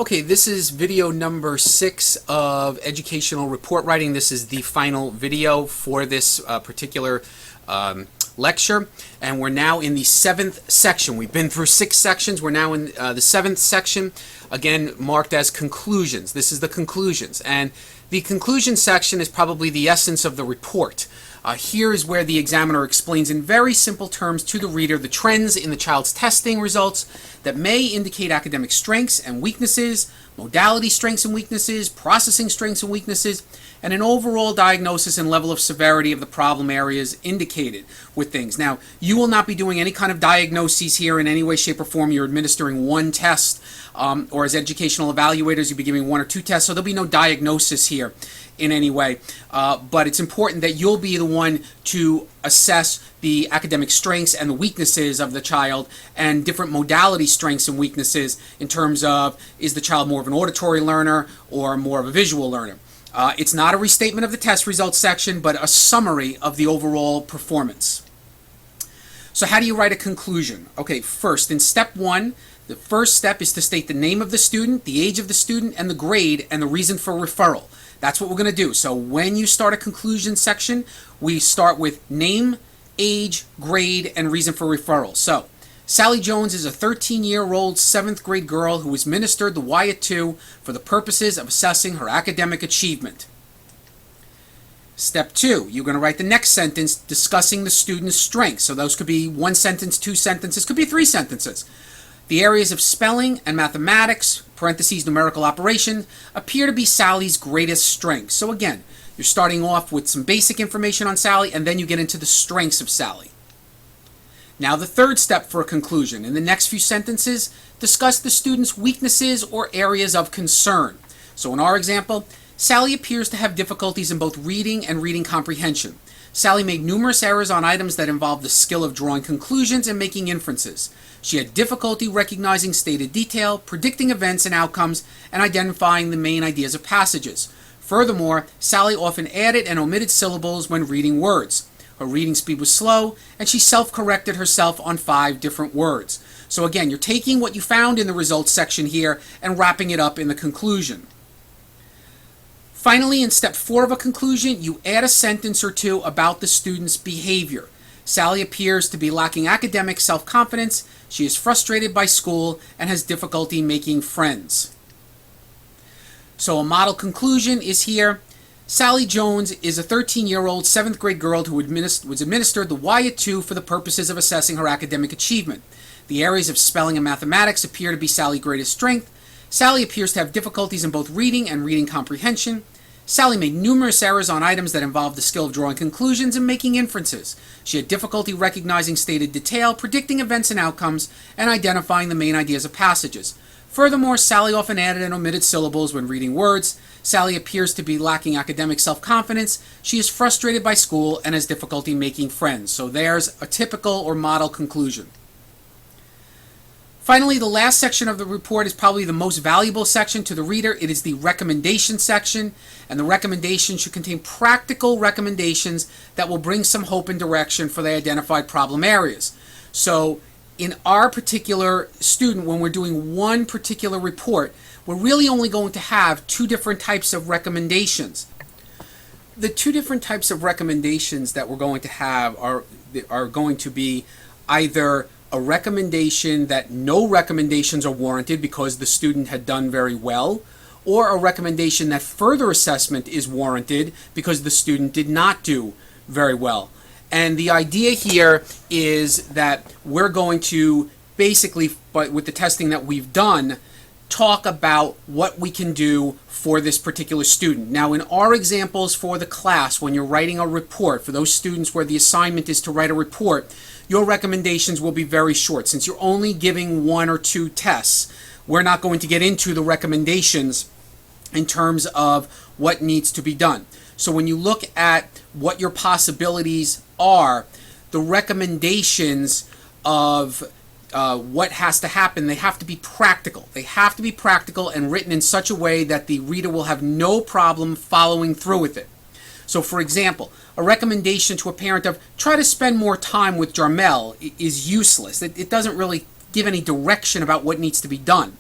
Okay, this is video number 6 of educational report writing. This is the final video for this particular lecture, and we're now in the 7th section. We've been through 6 sections. We're now in the 7th section, again marked as conclusions. This is the conclusions, and the conclusion section is probably the essence of the report. Here is where the examiner explains in very simple terms to the reader the trends in the child's testing results that may indicate academic strengths and weaknesses, modality strengths and weaknesses, processing strengths and weaknesses, and an overall diagnosis and level of severity of the problem areas indicated with things. Now, you will not be doing any kind of diagnoses here in any way, shape, or form. You're administering one test, or as educational evaluators, you'll be giving 1 or 2 tests, so there'll be no diagnosis here in any way. But it's important that you'll be the one to assess the academic strengths and the weaknesses of the child and different modality strengths and weaknesses in terms of, is the child more of an auditory learner or more of a visual learner? It's not a restatement of the test results section, but a summary of the overall performance. So how do you write a conclusion? Okay, first, in step 1, the first step is to state the name of the student, the age of the student, and the grade, and the reason for referral. That's what we're going to do. So when you start a conclusion section, we start with name, age, grade, and reason for referral. So Sally Jones is a 13-year-old 7th grade girl who was ministered the Y-2 for the purposes of assessing her academic achievement. Step 2, you're going to write the next sentence discussing the student's strengths. So those could be 1 sentence, 2 sentences, could be 3 sentences. The areas of spelling and mathematics, parentheses numerical operation, appear to be Sally's greatest strengths. So again, you're starting off with some basic information on Sally, and then you get into the strengths of Sally. Now the third step for a conclusion. In the next few sentences, discuss the student's weaknesses or areas of concern. So in our example, Sally appears to have difficulties in both reading and reading comprehension. Sally made numerous errors on items that involved the skill of drawing conclusions and making inferences. She had difficulty recognizing stated detail, predicting events and outcomes, and identifying the main ideas of passages. Furthermore, Sally often added and omitted syllables when reading words. Her reading speed was slow, and she self-corrected herself on 5 different words. So again, you're taking what you found in the results section here and wrapping it up in the conclusion. Finally, in step 4 of a conclusion, you add a sentence or 2 about the student's behavior. Sally appears to be lacking academic self-confidence. She is frustrated by school and has difficulty making friends. So a model conclusion is here. Sally Jones is a 13-year-old 7th grade girl who was administered the Y-2 for the purposes of assessing her academic achievement. The areas of spelling and mathematics appear to be Sally's greatest strength. Sally appears to have difficulties in both reading and reading comprehension. Sally made numerous errors on items that involved the skill of drawing conclusions and making inferences. She had difficulty recognizing stated detail, predicting events and outcomes, and identifying the main ideas of passages. Furthermore, Sally often added and omitted syllables when reading words. Sally appears to be lacking academic self-confidence. She is frustrated by school and has difficulty making friends. So there's a typical or model conclusion. Finally, the last section of the report is probably the most valuable section to the reader. It is the recommendation section, and the recommendation should contain practical recommendations that will bring some hope and direction for the identified problem areas. So in our particular student, when we're doing one particular report, we're really only going to have 2 different types of recommendations. The 2 different types of recommendations that we're going to have are going to be either a recommendation that no recommendations are warranted because the student had done very well, or a recommendation that further assessment is warranted because the student did not do very well. And the idea here is that we're going to basically, but with the testing that we've done, talk about what we can do for this particular student. Now, in our examples for the class, when you're writing a report, for those students where the assignment is to write a report, your recommendations will be very short. Since you're only giving 1 or 2 tests, we're not going to get into the recommendations in terms of what needs to be done. So when you look at what your possibilities are, the recommendations of what has to happen, they have to be practical. They have to be practical and written in such a way that the reader will have no problem following through with it. So for example, a recommendation to a parent of try to spend more time with Jarmel is useless. It doesn't really give any direction about what needs to be done.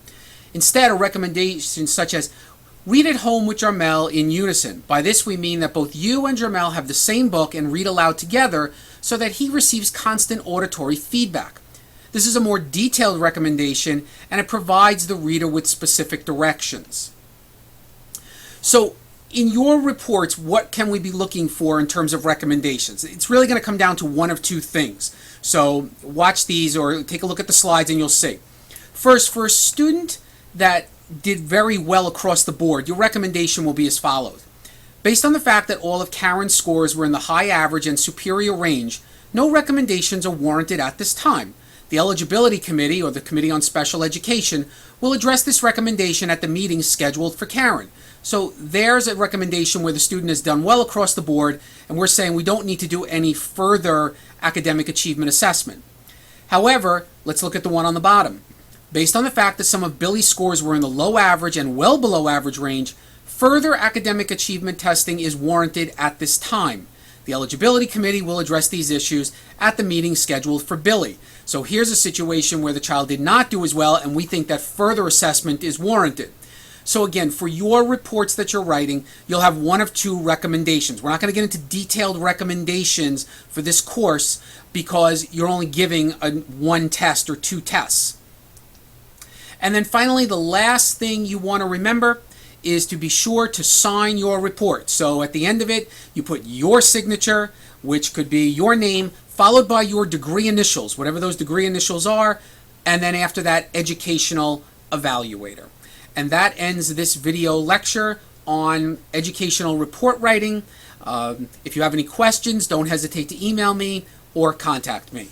Instead, a recommendation such as, read at home with Jarmel in unison. By this we mean that both you and Jarmel have the same book and read aloud together so that he receives constant auditory feedback. This is a more detailed recommendation, and it provides the reader with specific directions. So, in your reports, what can we be looking for in terms of recommendations? It's really going to come down to one of two things. So, watch these or take a look at the slides and you'll see. First, for a student that did very well across the board, your recommendation will be as follows. Based on the fact that all of Karen's scores were in the high average and superior range, no recommendations are warranted at this time. The Eligibility Committee, or the Committee on Special Education, will address this recommendation at the meeting scheduled for Karen. So there's a recommendation where the student has done well across the board, and we're saying we don't need to do any further academic achievement assessment. However, let's look at the one on the bottom. Based on the fact that some of Billy's scores were in the low average and well below average range, further academic achievement testing is warranted at this time. The Eligibility Committee will address these issues at the meeting scheduled for Billy. So here's a situation where the child did not do as well, and we think that further assessment is warranted. So again, for your reports that you're writing, you'll have one of two recommendations. We're not going to get into detailed recommendations for this course because you're only giving one test or two tests. And then finally, the last thing you want to remember is to be sure to sign your report. So at the end of it, you put your signature, which could be your name, followed by your degree initials, whatever those degree initials are, and then after that, educational evaluator. And that ends this video lecture on educational report writing. If you have any questions, don't hesitate to email me or contact me.